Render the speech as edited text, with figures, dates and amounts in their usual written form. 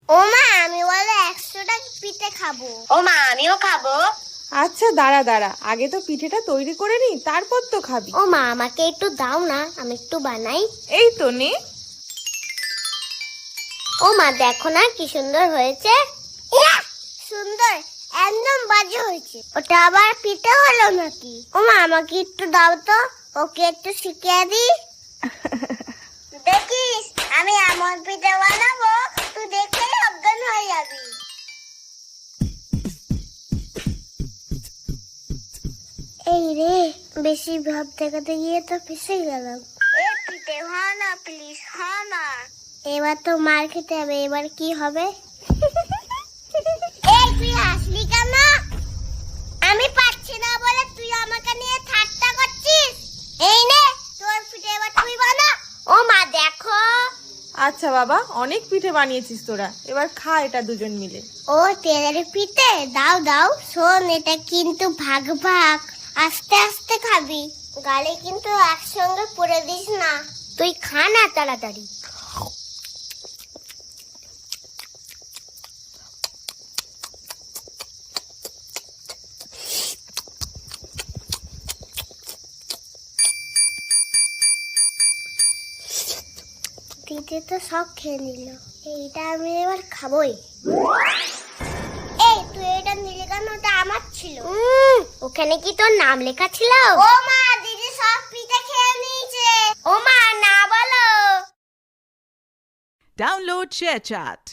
ও মা, আমি বলে 100টা পিঠে খাবো। ও মা, আমিও খাবো। আচ্ছা দাঁড়া দাঁড়া, আগে তো পিঠেটা তৈরি করে নি, তারপর তো খাবি। ও মা, আমাকে একটু দাও না, আমি একটু বানাই। এই তো নে। ও মা, দেখো না কি সুন্দর হয়েছে। ইয়া, সুন্দর, একদম বাজে হয়েছে। ওটা আবার পিঠে হলো নাকি? ও মা, আমাকে একটু দাও তো, ওকে একটু শিখিয়ে দিই। দেখিস, আমি এমন পিঠে বানাবো, তুই দেখলেই অজ্ঞান হয়ে যাবি। এই রে, বেশি ভাব দেখাতে গিয়ে তো ফেসে গেলাম। এই পিঠে হয় না, প্লিজ হয় না। এবার তো মার খেতে হবে, এবার কি হবে? এই তুই আসলি কেন? আমি পাচ্ছি না বলে তুই আমাকে নিয়ে ঠাট্টা করছিস। এই নে তোর পিঠে, এবার তুই বানা। ও মা দেখো। আচ্ছা বাবা, অনেক পিঠে বানিয়েছিস তোরা, এবার খা এটা দুজন মিলে। ও তেলের পিঠে, দাও দাও। শোন, এটা কিন্তু ভাগ ভাগ, আস্তে আস্তে খাবি, গালে কিন্তু একসঙ্গে পড়ে দিস না। তুই খা না তাড়াতাড়ি। দিদি তো সব খেয়ে নিল, এইটা আমি এবার খাবোই। এই তুই এটা নিলে কেন? ওটা আমার ছিল। ওখানে কি তোর নাম লেখা ছিল? ও মা, দিদি সব পিঠে খেয়ে নিয়েছে। ও মা, না বলো। Download ShareChat.